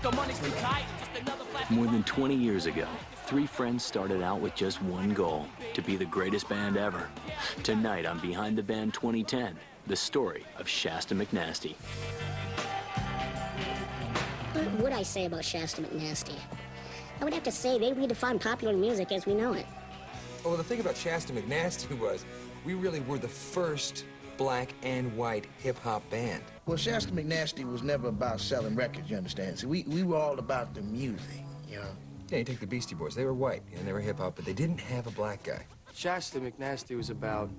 More than 20 years ago, three friends started out with just one goal, to be the greatest band ever. Tonight on Behind the Band 2010, the story of Shasta Mcnasty. What would I say about Shasta Mcnasty? I would have to say they redefined popular music as we know it. Well, the thing about Shasta Mcnasty was we really were the first black and white hip-hop band. Well, Shasta Mcnasty was never about selling records, you understand? See, we were all about the music, you know? Yeah, you take the Beastie Boys. They were white, and they were hip-hop, but they didn't have a black guy. Shasta Mcnasty was about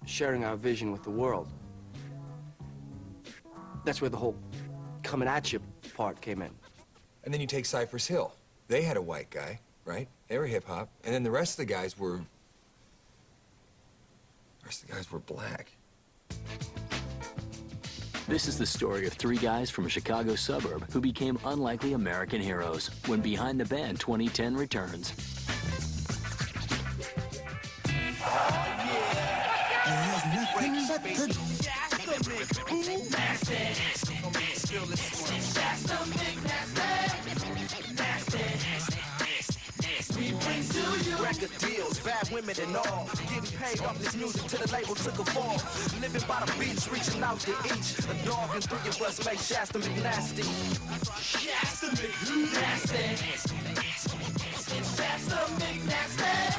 sharing our vision with the world. That's where the whole coming at you part came in. And then you take Cypress Hill. They had a white guy, right? They were hip-hop, and then the rest of the guys were... black. This is the story of three guys from a Chicago suburb who became unlikely American heroes when Behind the Band 2010 returns. Record deals, bad women and all. Getting paid off this music till the label took a fall. Living by the beach, reaching out to each. A dog and three of us make Shasta Mcnasty. Shasta Mcnasty. Shasta Mcnasty.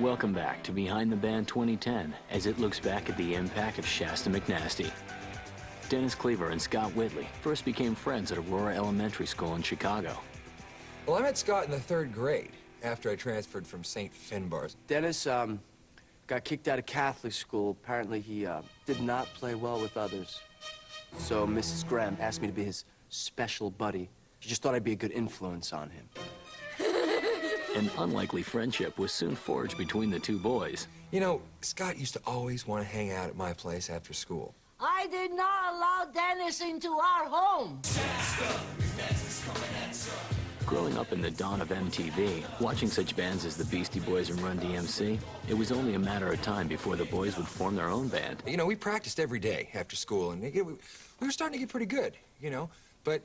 Welcome back to Behind the Band 2010 as it looks back at the impact of Shasta Mcnasty. Dennis Cleaver and Scott Whitley first became friends at Aurora Elementary School in Chicago. Well, I met Scott in the 3rd grade after I transferred from St. Finbar's. Dennis got kicked out of Catholic school. Apparently he did not play well with others. So Mrs. Graham asked me to be his special buddy. She just thought I'd be a good influence on him. An unlikely friendship was soon forged between the two boys. You know, Scott used to always want to hang out at my place after school. I did not allow Dennis into our home. Growing up in the dawn of MTV, watching such bands as the Beastie Boys and Run DMC, it was only a matter of time before the boys would form their own band. You know, we practiced every day after school, and we were starting to get pretty good, you know, but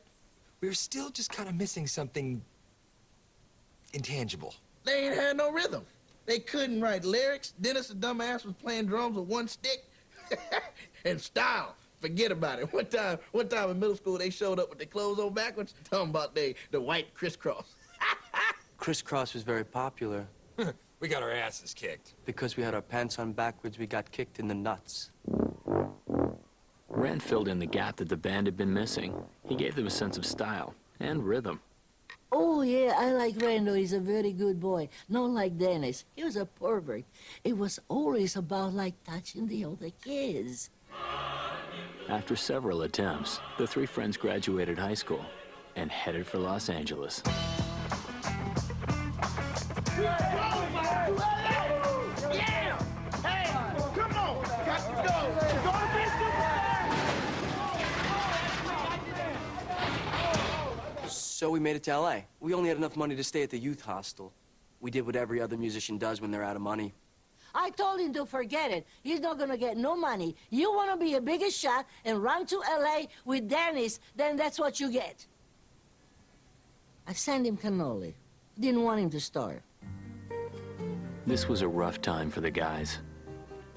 we were still just kind of missing something intangible. They ain't had no rhythm. They couldn't write lyrics. Dennis, the dumbass, was playing drums with one stick. And style, forget about it. One time in middle school, they showed up with their clothes on backwards, talking about the white crisscross. Crisscross was very popular. We got our asses kicked. Because we had our pants on backwards, we got kicked in the nuts. Rand filled in the gap that the band had been missing. He gave them a sense of style and rhythm. Oh, yeah, I like Rando. He's a very good boy. Not like Dennis. He was a pervert. It was always about, like, touching the other kids. After several attempts, the three friends graduated high school and headed for Los Angeles. Yeah! Hey, come on! Got to go! Go to be So we made it to L.A. We only had enough money to stay at the youth hostel. We did what every other musician does when they're out of money. I told him to forget it. He's not gonna get no money. You wanna be a bigger shot and run to L.A. with Dennis, then that's what you get. I sent him cannoli. Didn't want him to starve. This was a rough time for the guys.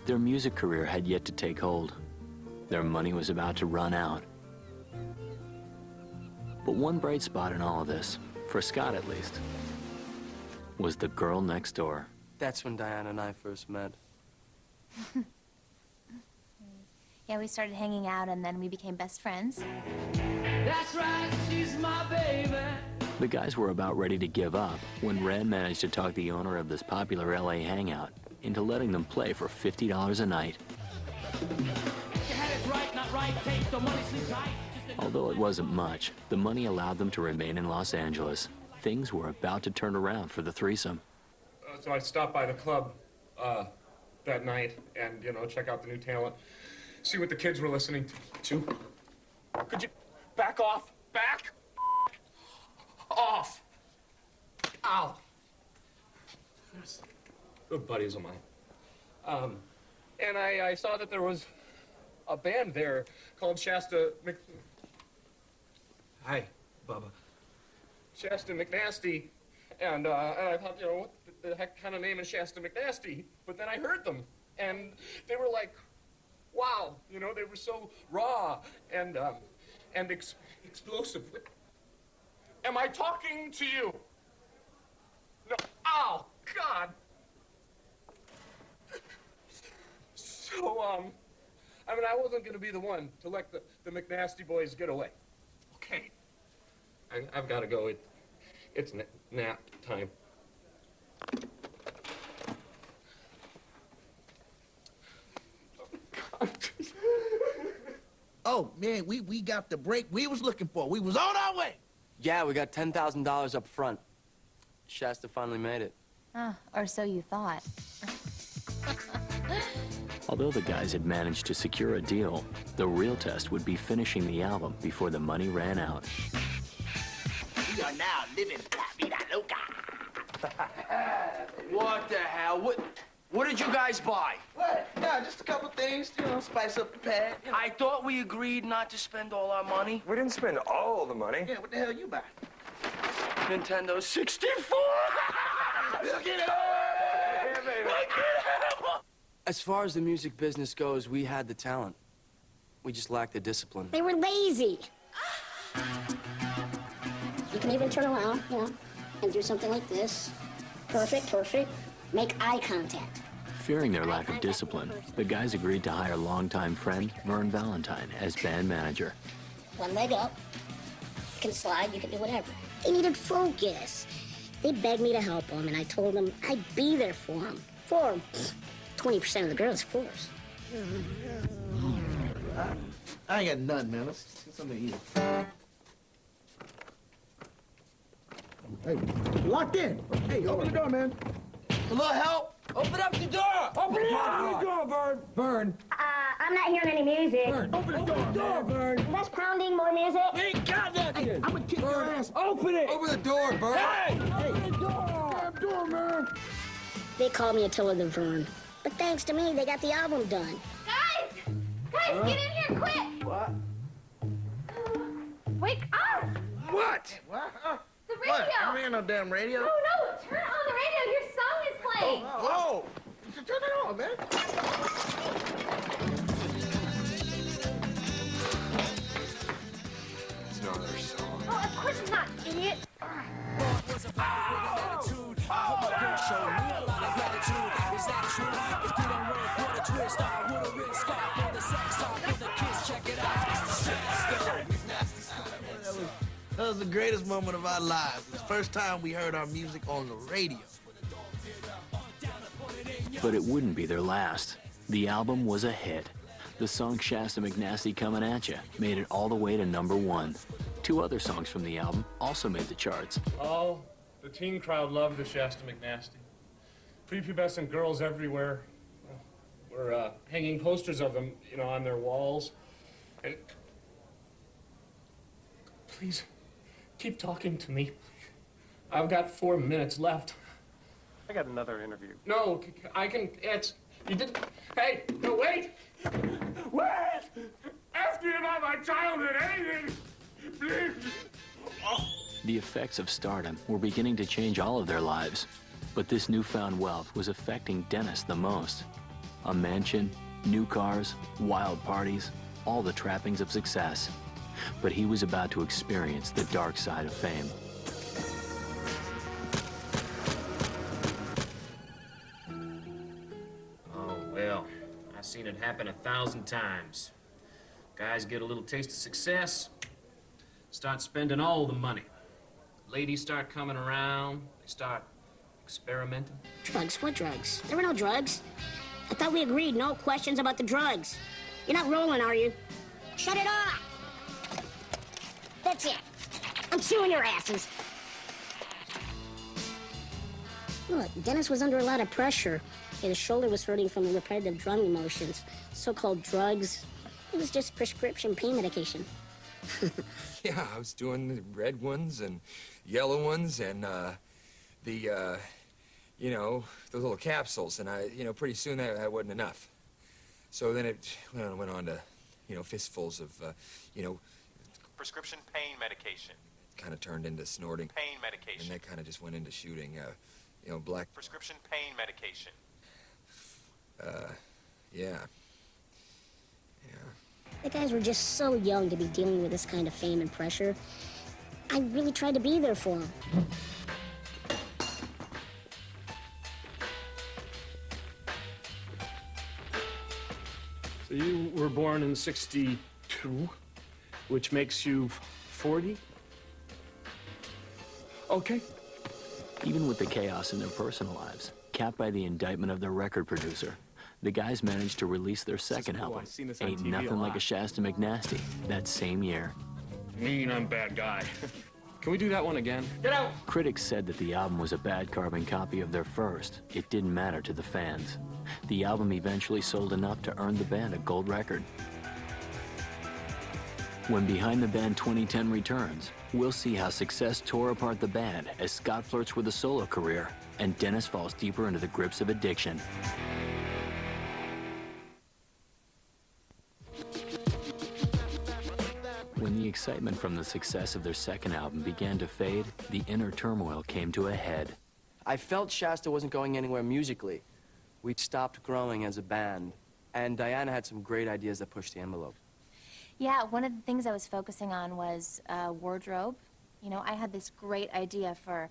Their music career had yet to take hold. Their money was about to run out. But one bright spot in all of this, for Scott at least, was the girl next door. That's when Diana and I first met. Yeah, we started hanging out and then we became best friends. That's right, she's my baby. The guys were about ready to give up when Red managed to talk the owner of this popular LA hangout into letting them play for $50 a night. Although it wasn't much, the money allowed them to remain in Los Angeles. Things were about to turn around for the threesome. So I stopped by the club that night and, you know, check out the new talent, see what the kids were listening to. Could you back off? Back off! Ow! Good buddies of mine. and I saw that there was a band there called Shasta Hi, Bubba. Shasta Mcnasty, and I thought, you know, what the heck kind of name is Shasta Mcnasty? But then I heard them, and they were like, wow, you know, they were so raw and explosive. Am I talking to you? No. Oh, God. So, I mean, I wasn't going to be the one to let the Mcnasty boys get away. Okay. I've got to go. It's nap time. Oh, man, we got the break we was looking for. We was on our way. Yeah, we got $10,000 up front. Shasta finally made it. Or so you thought. Although the guys had managed to secure a deal, the real test would be finishing the album before the money ran out. We are now living La Vida Loca. What the hell? What did you guys buy? What? No, just a couple things, you know, spice up the pad. You know. I thought we agreed not to spend all our money. We didn't spend all the money. Yeah, what the hell you buy? Nintendo 64! Look at it! As far as the music business goes, we had the talent. We just lacked the discipline. They were lazy. You can even turn around, you know, and do something like this. Perfect, perfect. Make eye contact. Fearing their lack of discipline, the guys agreed to hire longtime friend Vern Valentine as band manager. One leg up. You can slide, you can do whatever. They needed focus. They begged me to help them, and I told them I'd be there for them. For 20% of the girls, of course. I ain't got none, man. Let's get something to eat. Hey, locked in. Hey, open the door, man. A little help. Open up the door! Open the door, Vern! Vern! I'm not hearing any music. Vern! Open the door, Vern! Less pounding, more music. We ain't got nothing. Hey, I'm gonna kick your ass. Open it! Open the door, Vern! Hey! Open the door! Damn door, man! They called me Attila the Vern. But thanks to me, they got the album done. Guys! Guys, get in here quick! What? Wake up! What? What? The radio! What? I don't hear no damn radio. No, turn on the radio. Your song is playing. Oh! Turn it on, man. It's no other song. Oh, of course it's not, idiot. That was the greatest moment of our lives. It was the first time we heard our music on the radio. But it wouldn't be their last. The album was a hit. The song Shasta Mcnasty Coming At Ya made it all the way to #1. Two other songs from the album also made the charts. Oh, the teen crowd loved the Shasta Mcnasty. Prepubescent girls everywhere were hanging posters of them, you know, on their walls. And please, keep talking to me. I've got 4 minutes left. I got another interview. No, I can, you didn't, hey, no, wait! Wait! Ask me about my childhood, anything, please! Oh. The effects of stardom were beginning to change all of their lives, but this newfound wealth was affecting Dennis the most. A mansion, new cars, wild parties, all the trappings of success. But he was about to experience the dark side of fame. Oh, well, I've seen it happen 1,000 times. Guys get a little taste of success, start spending all the money. Ladies start coming around, they start experimenting. Drugs? What drugs? There were no drugs. I thought we agreed no questions about the drugs. You're not rolling, are you? Shut it off! That's it. I'm suing your asses. Look, Dennis was under a lot of pressure. His shoulder was hurting from the repetitive drumming motions. So-called drugs. It was just prescription pain medication. Yeah, I was doing the red ones and yellow ones and you know, those little capsules. And pretty soon that wasn't enough. So then it went on to, fistfuls of, Prescription pain medication. kind of turned into snorting. Pain medication. And that kind of just went into shooting, black. Prescription pain medication. Yeah. The guys were just so young to be dealing with this kind of fame and pressure. I really tried to be there for them. So you were born in '62, which makes you 40? Okay. Even with the chaos in their personal lives, capped by the indictment of their record producer, the guys managed to release their second album, Ain't Nothing Like a Shasta Mcnasty, that same year. Mean, I'm bad guy. Can we do that one again? Get out! Critics said that the album was a bad carbon copy of their first. It didn't matter to the fans. The album eventually sold enough to earn the band a gold record. When Behind the Band 2010 returns, we'll see how success tore apart the band as Scott flirts with a solo career and Dennis falls deeper into the grips of addiction. When the excitement from the success of their second album began to fade, the inner turmoil came to a head. I felt Shasta wasn't going anywhere musically. We'd stopped growing as a band, and Diana had some great ideas that pushed the envelope. Yeah, one of the things I was focusing on was wardrobe. You know, I had this great idea for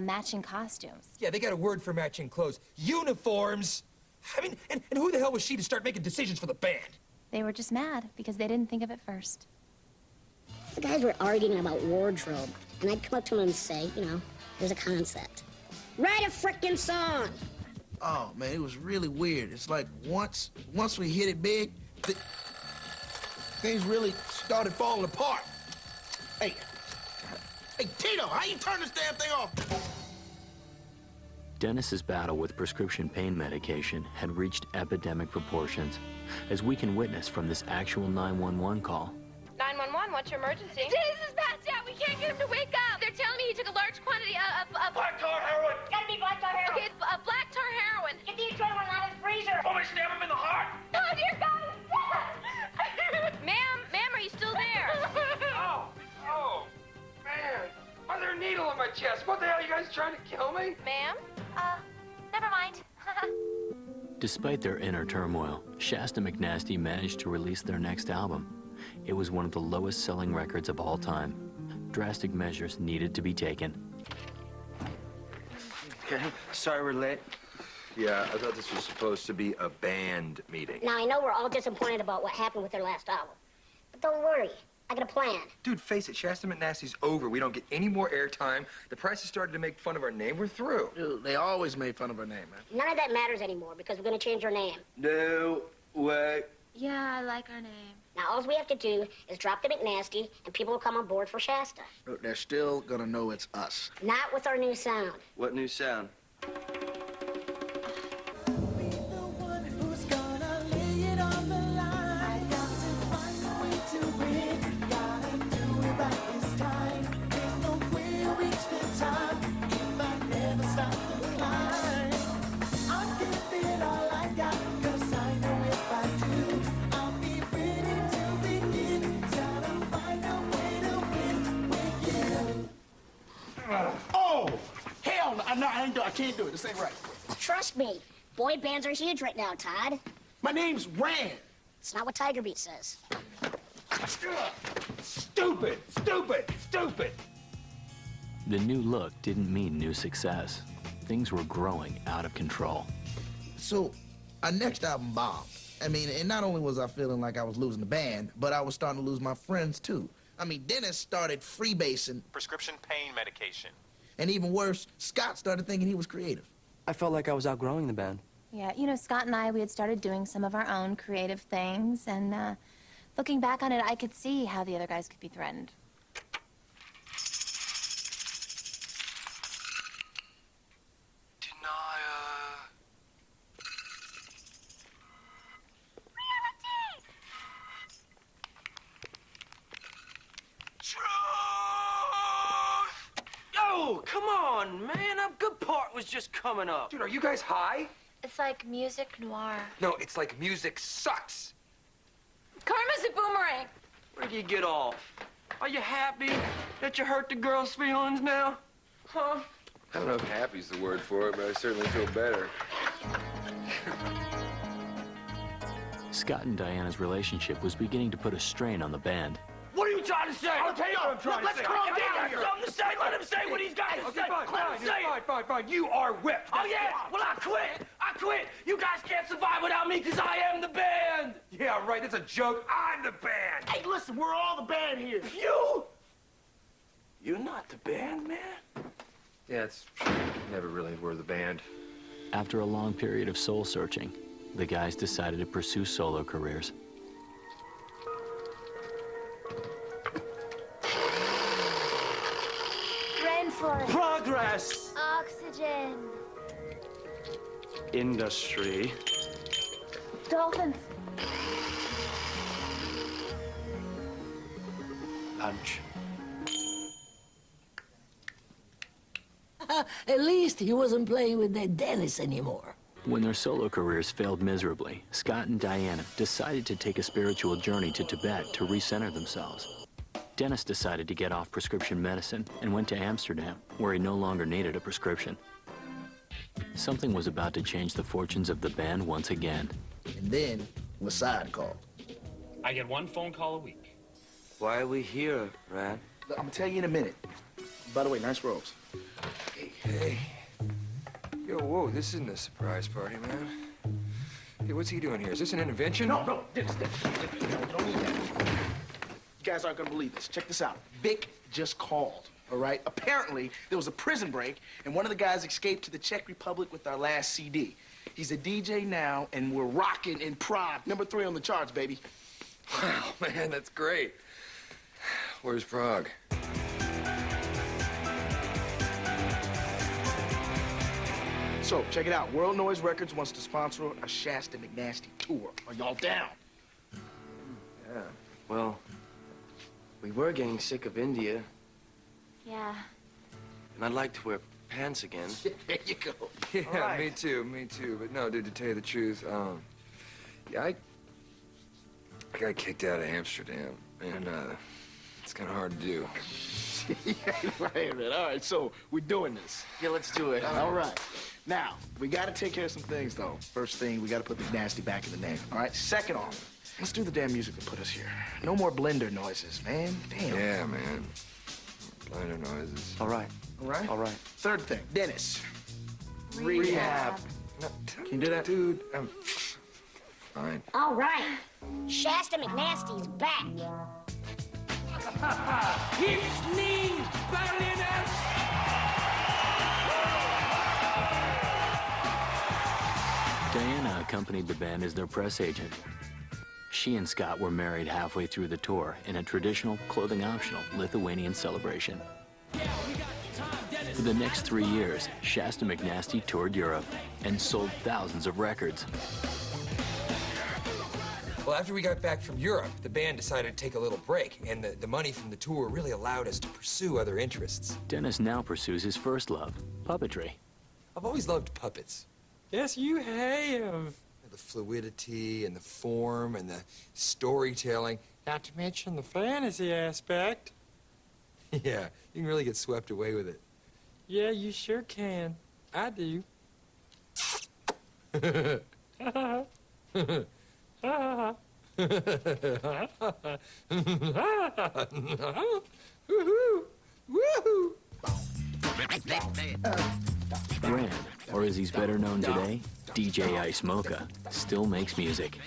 matching costumes. Yeah, they got a word for matching clothes. Uniforms! I mean, and who the hell was she to start making decisions for the band? They were just mad because they didn't think of it first. The guys were arguing about wardrobe, and I'd come up to them and say, there's a concept. Write a frickin' song! Oh, man, it was really weird. It's like once we hit it big, things really started falling apart. Hey, Tito, how you turn this damn thing off? Dennis's battle with prescription pain medication had reached epidemic proportions, as we can witness from this actual 911 call. 911, what's your emergency? This is bad, Dad. We can't get him to wake up. They're telling me he took a large quantity of Black tar heroin! Gotta be black tar heroin. Okay, it's black tar heroin. Get the adrenaline out of his freezer. Oh, stab him in the heart! Oh, dear God, it's dead! Ma'am, are you still there? Oh, man. Another needle in my chest. What the hell, you guys trying to kill me? Ma'am? Never mind. Despite their inner turmoil, Shasta Mcnasty managed to release their next album. It was one of the lowest-selling records of all time. Drastic measures needed to be taken. Okay, sorry we're late. Yeah, I thought this was supposed to be a band meeting. Now, I know we're all disappointed about what happened with their last album. But don't worry, I got a plan. Dude, face it, Shasta Mcnasty's over. We don't get any more airtime. The press has started to make fun of our name. We're through. Dude, they always made fun of our name, man. None of that matters anymore because we're going to change our name. No way. Yeah, I like our name. Now, all we have to do is drop the Mcnasty, and people will come on board for Shasta. Look, they're still gonna know it's us. Not with our new sound. What new sound? Oh, hell no, I can't do it. This ain't right. Trust me, boy bands are huge right now, Todd. My name's Rand. It's not what Tiger Beat says. Stupid, stupid, stupid. The new look didn't mean new success. Things were growing out of control. So, our next album bombed. I mean, and not only was I feeling like I was losing the band, but I was starting to lose my friends, too. I mean, Dennis started freebasing. Prescription pain medication. And even worse, Scott started thinking he was creative. I felt like I was outgrowing the band. Yeah, you know, Scott and I, we had started doing some of our own creative things, and looking back on it, I could see how the other guys could be threatened. Oh, come on, man. A good part was just coming up. Dude, are you guys high? It's like music noir. No, it's like music sucks. Karma's a boomerang. Where'd you get off? Are you happy that you hurt the girl's feelings now? Huh? I don't know if happy's the word for it, but I certainly feel better. Scott and Diana's relationship was beginning to put a strain on the band. What are you trying to say? I'll tell you what I'm trying to Let's say. calm Get down. out here. Something to say. Let him say what he's got to Okay, say. fine, Let him say it. fine. You are whipped. Oh, yeah? Well, I quit. I quit. You guys can't survive without me because I am the band. Yeah, right. That's a joke. I'm the band. Hey, listen, we're all the band here. You're not the band, man. Yeah, it's never really were the band. After a long period of soul searching, the guys decided to pursue solo careers. Rainforest. Progress. Oxygen. Industry. Dolphins. Lunch. At least he wasn't playing with that Dennis anymore. When their solo careers failed miserably, Scott and Diana decided to take a spiritual journey to Tibet to recenter themselves. Dennis decided to get off prescription medicine and went to Amsterdam, where he no longer needed a prescription. Something was about to change the fortunes of the band once again. And then Wasad called. I get one phone call a week. Why are we here, Rad? I'm gonna tell you in a minute. By the way, nice robes. Hey. Yo, whoa, this isn't a surprise party, man. Hey, what's he doing here? Is this an intervention? No, Dennis, don't need that. You guys aren't gonna believe this. Check this out. Vic just called, all right? Apparently, there was a prison break, and one of the guys escaped to the Czech Republic with our last CD. He's a DJ now, and we're rocking in Prague. #3 on the charts, baby. Wow, man, that's great. Where's Prague? So, check it out. World Noise Records wants to sponsor a Shasta Mcnasty tour. Are y'all down? Yeah. Well, we were getting sick of India, Yeah. and I'd like to wear pants again. There you go. Yeah, All right. me too. But no, dude, to tell you the truth, yeah, I got kicked out of Amsterdam, and it's kind of hard to do. Yeah, right, man. All right, so we're doing this. Yeah, let's do it. All right. Now, we got to take care of some things, though. First thing, we got to put McNasty back in the name, all right? Second off, let's do the damn music that put us here. No more blender noises, man. Damn. Yeah, man. Blender noises. All right. All right? All right. Third thing, Dennis. Rehab. No, Can you do that? Dude, I'm fine. All right. Shasta McNasty's back. His knees, Berliners. Diana accompanied the band as their press agent. She and Scott were married halfway through the tour in a traditional, clothing-optional Lithuanian celebration. For the next 3 years, Shasta McNasty toured Europe and sold thousands of records. Well, after we got back from Europe, the band decided to take a little break, and the money from the tour really allowed us to pursue other interests. Dennis now pursues his first love, puppetry. I've always loved puppets. Yes, you have. The fluidity and the form and the storytelling. Not to mention the fantasy aspect. Yeah, you can really get swept away with it. Yeah, you sure can. I do. Woohoo! Graham, or as he's better known today, DJ Ice Mocha, still makes music.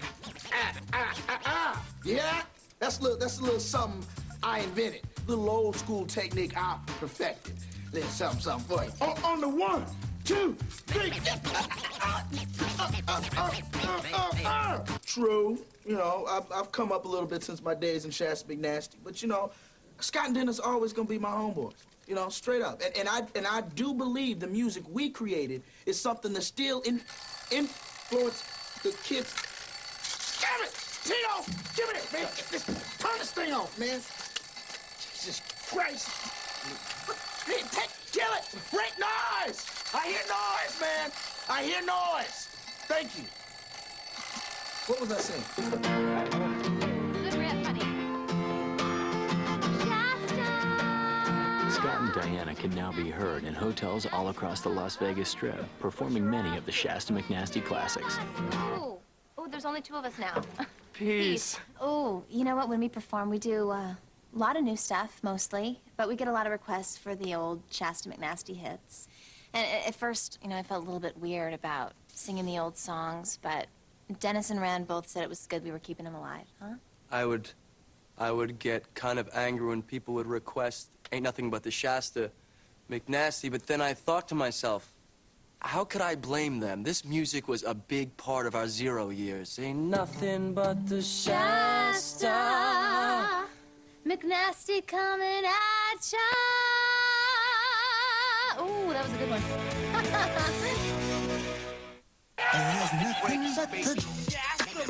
Yeah? That's a little something I invented. Little old school technique I perfected. Little something for you. On the 1, 2, 3. True. You know, I've come up a little bit since my days in Shasta McNasty. But, you know, Scott and Dennis are always going to be my homeboys. You know, straight up. And I do believe the music we created is something that still influence the kids. Damn it! Tito! Give me it, man! Turn this thing off, man! Jesus Christ! Hey, kill it! Break noise! I hear noise, man! I hear noise! Thank you. What was I saying? Good rap, honey. Scott and Diana can now be heard in hotels all across the Las Vegas Strip, performing many of the Shasta McNasty classics. Ooh. Ooh, there's only 2 of us now. Peace. Ooh, you know what? When we perform, we do a lot of new stuff, mostly. But we get a lot of requests for the old Shasta McNasty hits. And at first, you know, I felt a little bit weird about singing the old songs, but Dennis and Rand both said it was good we were keeping them alive, huh? I would get kind of angry when people would request Ain't Nothing But the Shasta McNasty, but then I thought to myself, how could I blame them? This music was a big part of our 0 years. Ain't nothing but the Shasta. McNasty coming at ya. Ooh, that was a good one. There's nothing but the Shasta.